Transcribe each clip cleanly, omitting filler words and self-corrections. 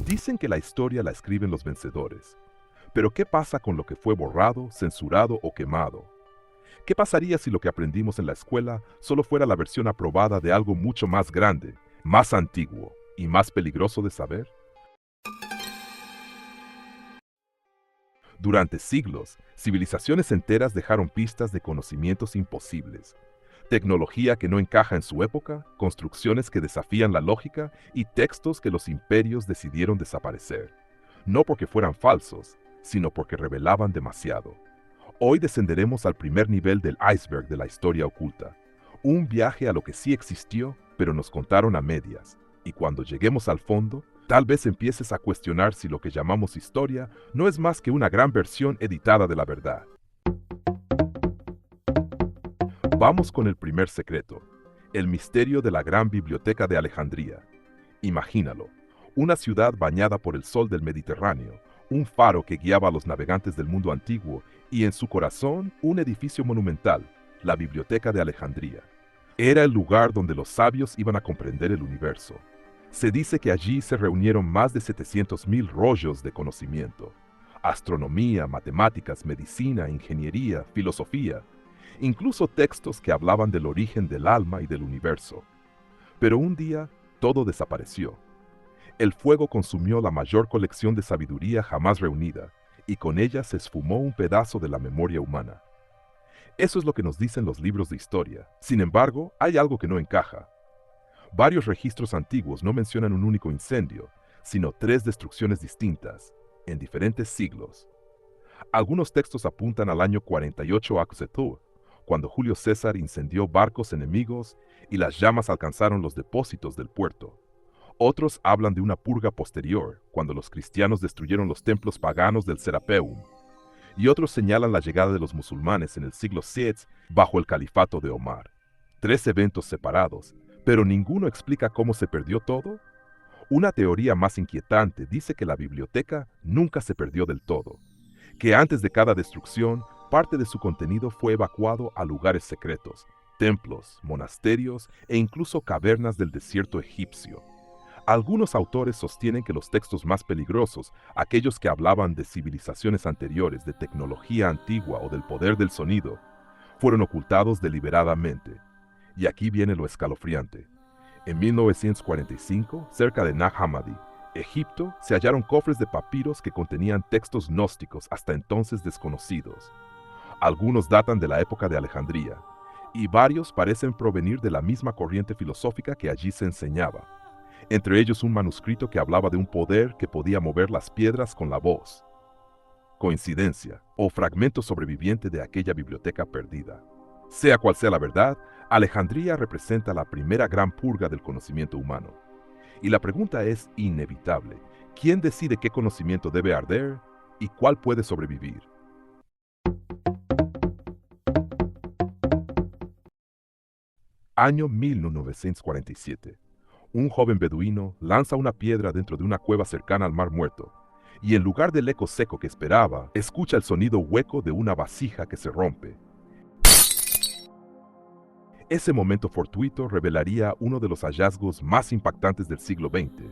Dicen que la historia la escriben los vencedores. Pero ¿qué pasa con lo que fue borrado, censurado o quemado? ¿Qué pasaría si lo que aprendimos en la escuela solo fuera la versión aprobada de algo mucho más grande, más antiguo y más peligroso de saber? Durante siglos, civilizaciones enteras dejaron pistas de conocimientos imposibles. Tecnología que no encaja en su época, construcciones que desafían la lógica y textos que los imperios decidieron desaparecer. No porque fueran falsos, sino porque revelaban demasiado. Hoy descenderemos al primer nivel del iceberg de la historia oculta. Un viaje a lo que sí existió, pero nos contaron a medias. Y cuando lleguemos al fondo, tal vez empieces a cuestionar si lo que llamamos historia no es más que una gran versión editada de la verdad. Vamos con el primer secreto, el misterio de la gran biblioteca de Alejandría. Imagínalo, una ciudad bañada por el sol del Mediterráneo, un faro que guiaba a los navegantes del mundo antiguo y en su corazón un edificio monumental, la Biblioteca de Alejandría. Era el lugar donde los sabios iban a comprender el universo. Se dice que allí se reunieron más de 700.000 rollos de conocimiento. Astronomía, matemáticas, medicina, ingeniería, filosofía, incluso textos que hablaban del origen del alma y del universo. Pero un día, todo desapareció. El fuego consumió la mayor colección de sabiduría jamás reunida, y con ella se esfumó un pedazo de la memoria humana. Eso es lo que nos dicen los libros de historia. Sin embargo, hay algo que no encaja. Varios registros antiguos no mencionan un único incendio, sino 3 destrucciones distintas, en diferentes siglos. Algunos textos apuntan al año 48 a.C., cuando Julio César incendió barcos enemigos y las llamas alcanzaron los depósitos del puerto. Otros hablan de una purga posterior, cuando los cristianos destruyeron los templos paganos del Serapeum. Y otros señalan la llegada de los musulmanes en el siglo VII bajo el califato de Omar. 3 eventos separados, pero ninguno explica cómo se perdió todo. Una teoría más inquietante dice que la biblioteca nunca se perdió del todo, que antes de cada destrucción, parte de su contenido fue evacuado a lugares secretos, templos, monasterios e incluso cavernas del desierto egipcio. Algunos autores sostienen que los textos más peligrosos, aquellos que hablaban de civilizaciones anteriores, de tecnología antigua o del poder del sonido, fueron ocultados deliberadamente. Y aquí viene lo escalofriante. En 1945, cerca de Nag Hammadi, Egipto, se hallaron cofres de papiros que contenían textos gnósticos hasta entonces desconocidos. Algunos datan de la época de Alejandría, y varios parecen provenir de la misma corriente filosófica que allí se enseñaba. Entre ellos un manuscrito que hablaba de un poder que podía mover las piedras con la voz. Coincidencia o fragmento sobreviviente de aquella biblioteca perdida. Sea cual sea la verdad, Alejandría representa la primera gran purga del conocimiento humano. Y la pregunta es inevitable. ¿Quién decide qué conocimiento debe arder y cuál puede sobrevivir? Año 1947. Un joven beduino lanza una piedra dentro de una cueva cercana al Mar Muerto, y en lugar del eco seco que esperaba, escucha el sonido hueco de una vasija que se rompe. Ese momento fortuito revelaría uno de los hallazgos más impactantes del siglo XX,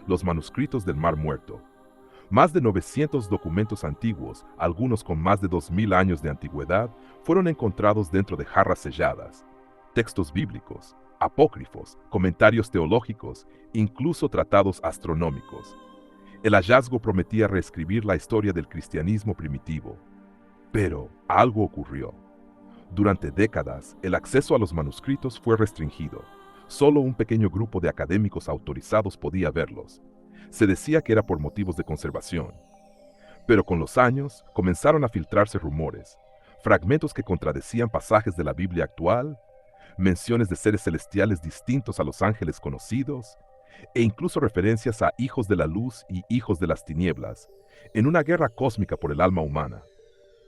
los manuscritos del Mar Muerto. Más de 900 documentos antiguos, algunos con más de 2000 años de antigüedad, fueron encontrados dentro de jarras selladas. Textos bíblicos, apócrifos, comentarios teológicos, incluso tratados astronómicos. El hallazgo prometía reescribir la historia del cristianismo primitivo. Pero algo ocurrió. Durante décadas, el acceso a los manuscritos fue restringido. Solo un pequeño grupo de académicos autorizados podía verlos. Se decía que era por motivos de conservación. Pero con los años comenzaron a filtrarse rumores, fragmentos que contradecían pasajes de la Biblia actual, menciones de seres celestiales distintos a los ángeles conocidos, e incluso referencias a hijos de la luz y hijos de las tinieblas, en una guerra cósmica por el alma humana.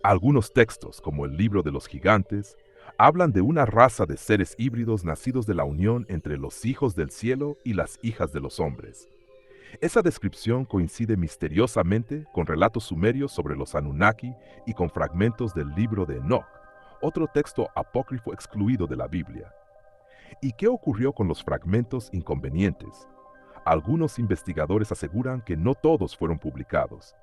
Algunos textos, como el Libro de los Gigantes, hablan de una raza de seres híbridos nacidos de la unión entre los hijos del cielo y las hijas de los hombres. Esa descripción coincide misteriosamente con relatos sumerios sobre los Anunnaki y con fragmentos del Libro de Enoch, otro texto apócrifo excluido de la Biblia. ¿Y qué ocurrió con los fragmentos inconvenientes? Algunos investigadores aseguran que no todos fueron publicados.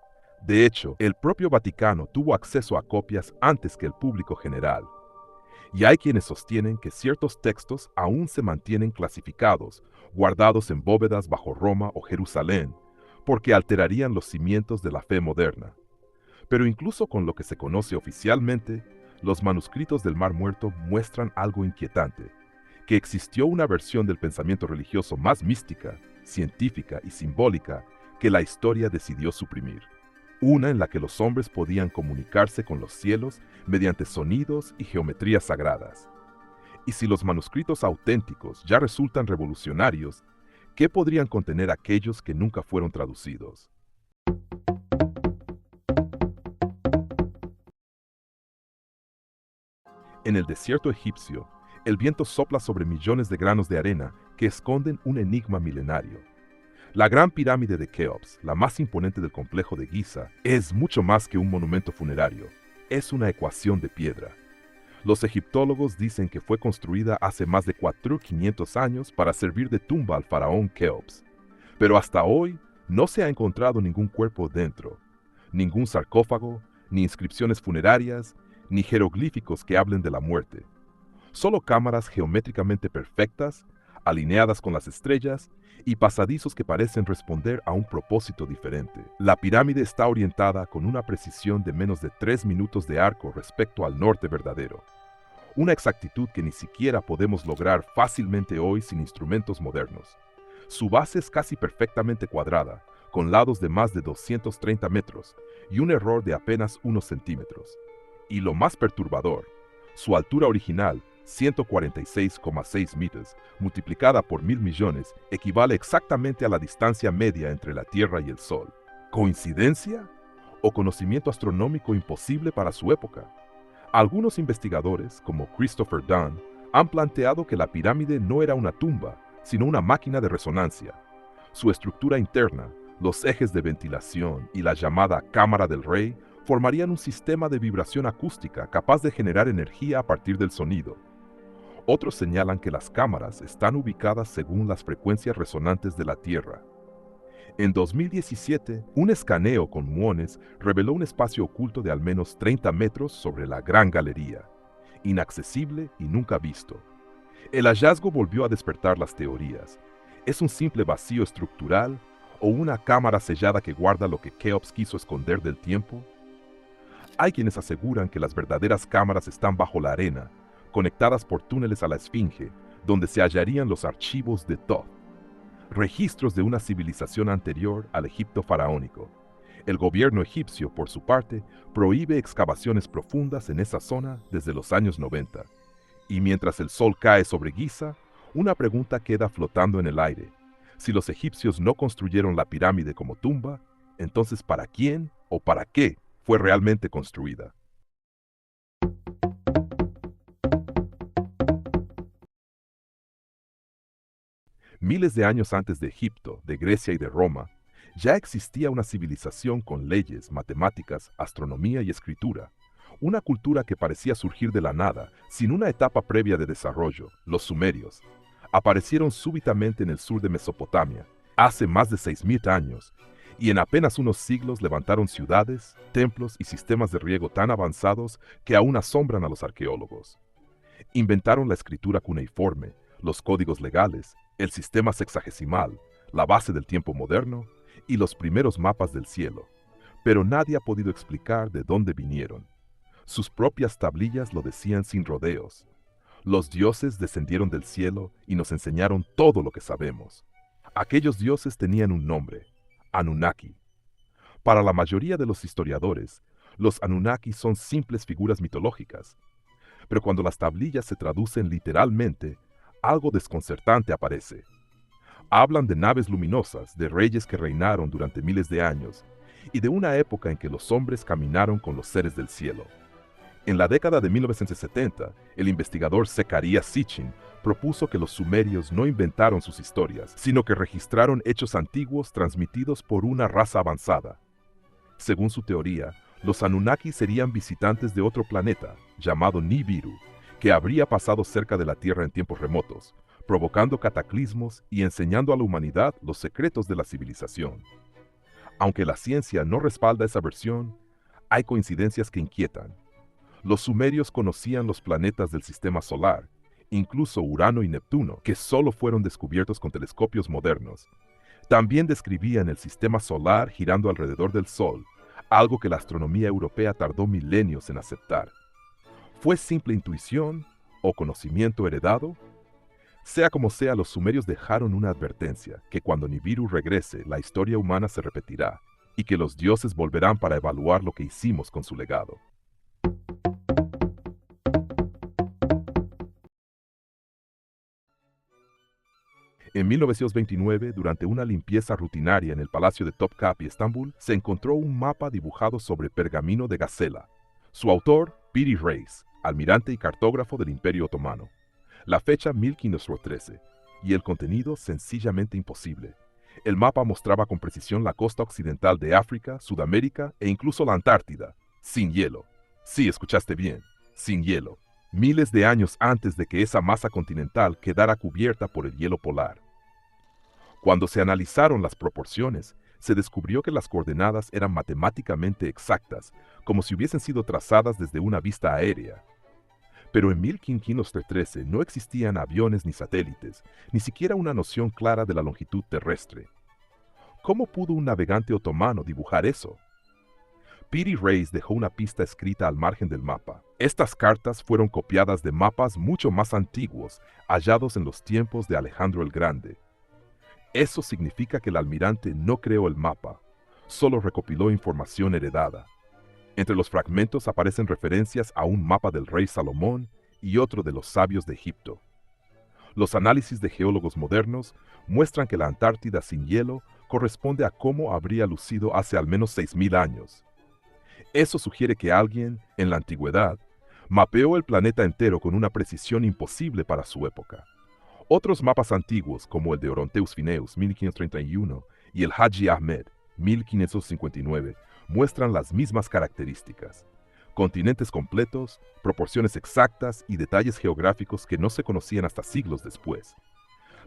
De hecho, el propio Vaticano tuvo acceso a copias antes que el público general. Y hay quienes sostienen que ciertos textos aún se mantienen clasificados, guardados en bóvedas bajo Roma o Jerusalén, porque alterarían los cimientos de la fe moderna. Pero incluso con lo que se conoce oficialmente, los manuscritos del Mar Muerto muestran algo inquietante, que existió una versión del pensamiento religioso más mística, científica y simbólica que la historia decidió suprimir. Una en la que los hombres podían comunicarse con los cielos mediante sonidos y geometrías sagradas. Y si los manuscritos auténticos ya resultan revolucionarios, ¿qué podrían contener aquellos que nunca fueron traducidos? En el desierto egipcio, el viento sopla sobre millones de granos de arena que esconden un enigma milenario. La Gran Pirámide de Keops, la más imponente del complejo de Giza, es mucho más que un monumento funerario. Es una ecuación de piedra. Los egiptólogos dicen que fue construida hace más de 4.500 años para servir de tumba al faraón Keops. Pero hasta hoy no se ha encontrado ningún cuerpo dentro, ningún sarcófago, ni inscripciones funerarias, ni jeroglíficos que hablen de la muerte. Solo cámaras geométricamente perfectas, alineadas con las estrellas, y pasadizos que parecen responder a un propósito diferente. La pirámide está orientada con una precisión de menos de 3 minutos de arco respecto al norte verdadero. Una exactitud que ni siquiera podemos lograr fácilmente hoy sin instrumentos modernos. Su base es casi perfectamente cuadrada, con lados de más de 230 metros y un error de apenas unos centímetros. Y lo más perturbador, su altura original, 146,6 metros, multiplicada por 1.000 millones, equivale exactamente a la distancia media entre la Tierra y el Sol. ¿Coincidencia? ¿O conocimiento astronómico imposible para su época? Algunos investigadores, como Christopher Dunn, han planteado que la pirámide no era una tumba, sino una máquina de resonancia. Su estructura interna, los ejes de ventilación y la llamada Cámara del Rey formarían un sistema de vibración acústica capaz de generar energía a partir del sonido. Otros señalan que las cámaras están ubicadas según las frecuencias resonantes de la Tierra. En 2017, un escaneo con muones reveló un espacio oculto de al menos 30 metros sobre la Gran Galería, inaccesible y nunca visto. El hallazgo volvió a despertar las teorías. ¿Es un simple vacío estructural o una cámara sellada que guarda lo que Keops quiso esconder del tiempo? Hay quienes aseguran que las verdaderas cámaras están bajo la arena, conectadas por túneles a la Esfinge, donde se hallarían los archivos de Thoth, registros de una civilización anterior al Egipto faraónico. El gobierno egipcio, por su parte, prohíbe excavaciones profundas en esa zona desde los años 90. Y mientras el sol cae sobre Giza, una pregunta queda flotando en el aire. Si los egipcios no construyeron la pirámide como tumba, entonces ¿para quién o para qué fue realmente construida? Miles de años antes de Egipto, de Grecia y de Roma, ya existía una civilización con leyes, matemáticas, astronomía y escritura. Una cultura que parecía surgir de la nada, sin una etapa previa de desarrollo, los sumerios. Aparecieron súbitamente en el sur de Mesopotamia, hace más de 6.000 años, y en apenas unos siglos levantaron ciudades, templos y sistemas de riego tan avanzados que aún asombran a los arqueólogos. Inventaron la escritura cuneiforme, los códigos legales, el sistema sexagesimal, la base del tiempo moderno y los primeros mapas del cielo. Pero nadie ha podido explicar de dónde vinieron. Sus propias tablillas lo decían sin rodeos. Los dioses descendieron del cielo y nos enseñaron todo lo que sabemos. Aquellos dioses tenían un nombre, Anunnaki. Para la mayoría de los historiadores, los Anunnaki son simples figuras mitológicas. Pero cuando las tablillas se traducen literalmente, algo desconcertante aparece. Hablan de naves luminosas, de reyes que reinaron durante miles de años, y de una época en que los hombres caminaron con los seres del cielo. En la década de 1970, el investigador Zecharia Sitchin propuso que los sumerios no inventaron sus historias, sino que registraron hechos antiguos transmitidos por una raza avanzada. Según su teoría, los Anunnaki serían visitantes de otro planeta, llamado Nibiru, que habría pasado cerca de la Tierra en tiempos remotos, provocando cataclismos y enseñando a la humanidad los secretos de la civilización. Aunque la ciencia no respalda esa versión, hay coincidencias que inquietan. Los sumerios conocían los planetas del sistema solar, incluso Urano y Neptuno, que solo fueron descubiertos con telescopios modernos. También describían el sistema solar girando alrededor del Sol, algo que la astronomía europea tardó milenios en aceptar. ¿Fue simple intuición o conocimiento heredado? Sea como sea, los sumerios dejaron una advertencia, que cuando Nibiru regrese, la historia humana se repetirá, y que los dioses volverán para evaluar lo que hicimos con su legado. En 1929, durante una limpieza rutinaria en el Palacio de Topkapi, Estambul, se encontró un mapa dibujado sobre pergamino de Gacela. Su autor, Piri Reis, almirante y cartógrafo del Imperio Otomano. La fecha 1513, y el contenido sencillamente imposible. El mapa mostraba con precisión la costa occidental de África, Sudamérica e incluso la Antártida, sin hielo. Sí, escuchaste bien, sin hielo. Miles de años antes de que esa masa continental quedara cubierta por el hielo polar. Cuando se analizaron las proporciones, se descubrió que las coordenadas eran matemáticamente exactas, como si hubiesen sido trazadas desde una vista aérea. Pero en 1513 no existían aviones ni satélites, ni siquiera una noción clara de la longitud terrestre. ¿Cómo pudo un navegante otomano dibujar eso? Piri Reis dejó una pista escrita al margen del mapa. Estas cartas fueron copiadas de mapas mucho más antiguos, hallados en los tiempos de Alejandro el Grande. Eso significa que el almirante no creó el mapa, solo recopiló información heredada. Entre los fragmentos aparecen referencias a un mapa del rey Salomón y otro de los sabios de Egipto. Los análisis de geólogos modernos muestran que la Antártida sin hielo corresponde a cómo habría lucido hace al menos 6.000 años. Eso sugiere que alguien, en la antigüedad, mapeó el planeta entero con una precisión imposible para su época. Otros mapas antiguos, como el de Oronteus Phineus, 1531, y el Haji Ahmed, 1559, muestran las mismas características. Continentes completos, proporciones exactas y detalles geográficos que no se conocían hasta siglos después.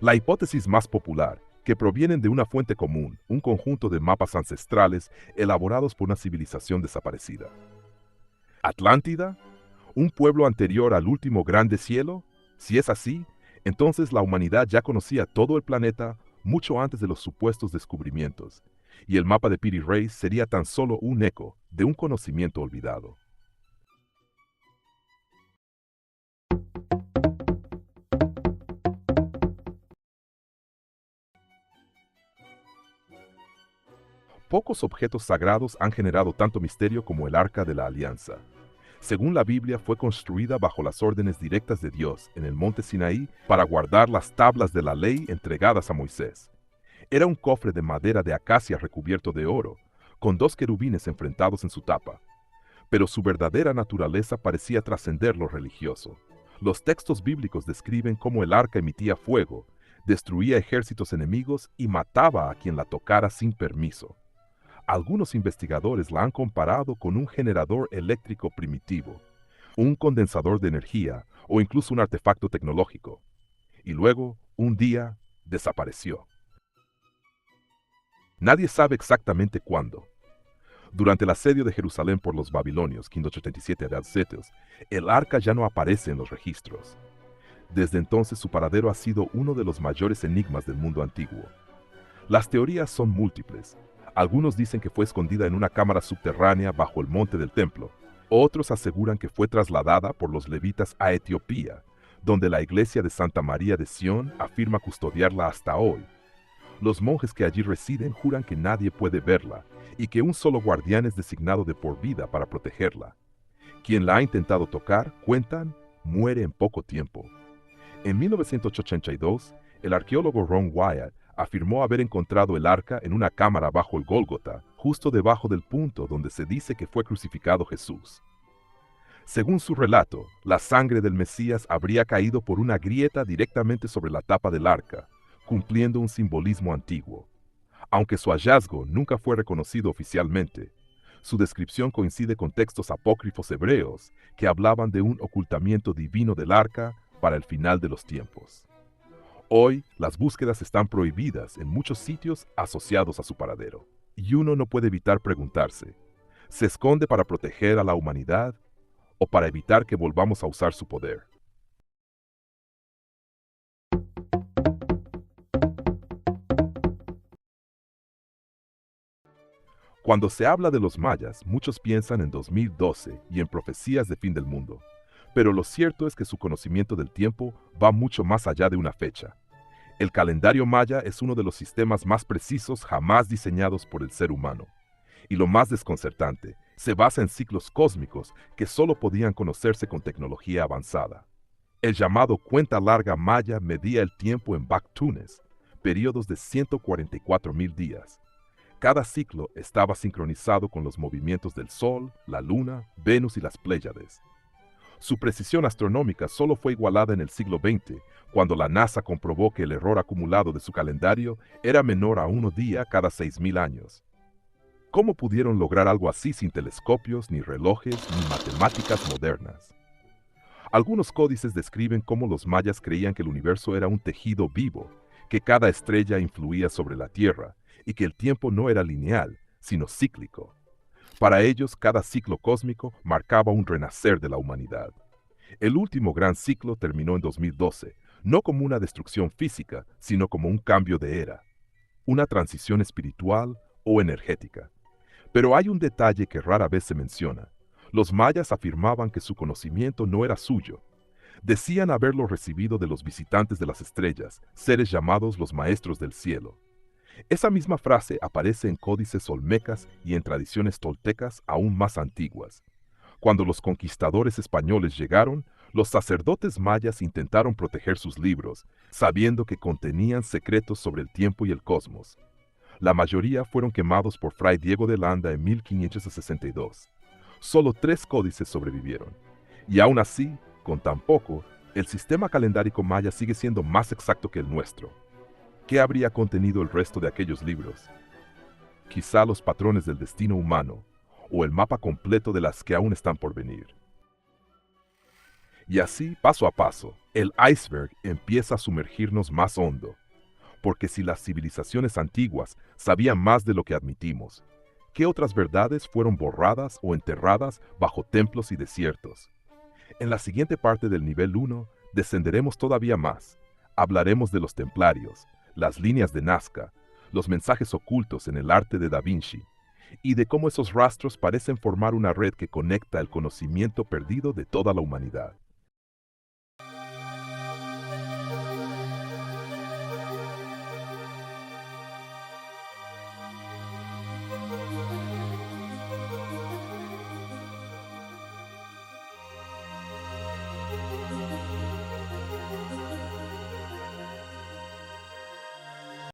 La hipótesis más popular, que provienen de una fuente común, un conjunto de mapas ancestrales elaborados por una civilización desaparecida. ¿Atlántida? ¿Un pueblo anterior al último gran deshielo? Si es así, entonces la humanidad ya conocía todo el planeta mucho antes de los supuestos descubrimientos, y el mapa de Piri Reis sería tan solo un eco de un conocimiento olvidado. Pocos objetos sagrados han generado tanto misterio como el Arca de la Alianza. Según la Biblia, fue construida bajo las órdenes directas de Dios en el monte Sinaí para guardar las tablas de la ley entregadas a Moisés. Era un cofre de madera de acacia recubierto de oro, con 2 querubines enfrentados en su tapa. Pero su verdadera naturaleza parecía trascender lo religioso. Los textos bíblicos describen cómo el arca emitía fuego, destruía ejércitos enemigos y mataba a quien la tocara sin permiso. Algunos investigadores la han comparado con un generador eléctrico primitivo, un condensador de energía o incluso un artefacto tecnológico. Y luego, un día, desapareció. Nadie sabe exactamente cuándo. Durante el asedio de Jerusalén por los babilonios, 587 a.C., el arca ya no aparece en los registros. Desde entonces su paradero ha sido uno de los mayores enigmas del mundo antiguo. Las teorías son múltiples. Algunos dicen que fue escondida en una cámara subterránea bajo el monte del templo. Otros aseguran que fue trasladada por los levitas a Etiopía, donde la iglesia de Santa María de Sión afirma custodiarla hasta hoy. Los monjes que allí residen juran que nadie puede verla y que un solo guardián es designado de por vida para protegerla. Quien la ha intentado tocar, cuentan, muere en poco tiempo. En 1982, el arqueólogo Ron Wyatt afirmó haber encontrado el arca en una cámara bajo el Gólgota, justo debajo del punto donde se dice que fue crucificado Jesús. Según su relato, la sangre del Mesías habría caído por una grieta directamente sobre la tapa del arca, cumpliendo un simbolismo antiguo. Aunque su hallazgo nunca fue reconocido oficialmente, su descripción coincide con textos apócrifos hebreos que hablaban de un ocultamiento divino del arca para el final de los tiempos. Hoy, las búsquedas están prohibidas en muchos sitios asociados a su paradero. Y uno no puede evitar preguntarse, ¿se esconde para proteger a la humanidad o para evitar que volvamos a usar su poder? Cuando se habla de los mayas, muchos piensan en 2012 y en profecías de fin del mundo. Pero lo cierto es que su conocimiento del tiempo va mucho más allá de una fecha. El calendario maya es uno de los sistemas más precisos jamás diseñados por el ser humano. Y lo más desconcertante, se basa en ciclos cósmicos que solo podían conocerse con tecnología avanzada. El llamado cuenta larga maya medía el tiempo en Bactunes, periodos de 144.000 días. Cada ciclo estaba sincronizado con los movimientos del Sol, la Luna, Venus y las Pléyades. Su precisión astronómica solo fue igualada en el siglo XX, cuando la NASA comprobó que el error acumulado de su calendario era menor a 1 día cada 6.000 años. ¿Cómo pudieron lograr algo así sin telescopios, ni relojes, ni matemáticas modernas? Algunos códices describen cómo los mayas creían que el universo era un tejido vivo, que cada estrella influía sobre la Tierra, y que el tiempo no era lineal, sino cíclico. Para ellos, cada ciclo cósmico marcaba un renacer de la humanidad. El último gran ciclo terminó en 2012, no como una destrucción física, sino como un cambio de era, una transición espiritual o energética. Pero hay un detalle que rara vez se menciona. Los mayas afirmaban que su conocimiento no era suyo. Decían haberlo recibido de los visitantes de las estrellas, seres llamados los maestros del cielo. Esa misma frase aparece en códices olmecas y en tradiciones toltecas aún más antiguas. Cuando los conquistadores españoles llegaron, los sacerdotes mayas intentaron proteger sus libros, sabiendo que contenían secretos sobre el tiempo y el cosmos. La mayoría fueron quemados por Fray Diego de Landa en 1562. Solo 3 códices sobrevivieron. Y aún así, con tan poco, el sistema calendárico maya sigue siendo más exacto que el nuestro. ¿Qué habría contenido el resto de aquellos libros? Quizá los patrones del destino humano, o el mapa completo de las que aún están por venir. Y así, paso a paso, el iceberg empieza a sumergirnos más hondo. Porque si las civilizaciones antiguas sabían más de lo que admitimos, ¿qué otras verdades fueron borradas o enterradas bajo templos y desiertos? En la siguiente parte del nivel 1, descenderemos todavía más. Hablaremos de los templarios, las líneas de Nazca, los mensajes ocultos en el arte de Da Vinci, y de cómo esos rastros parecen formar una red que conecta el conocimiento perdido de toda la humanidad.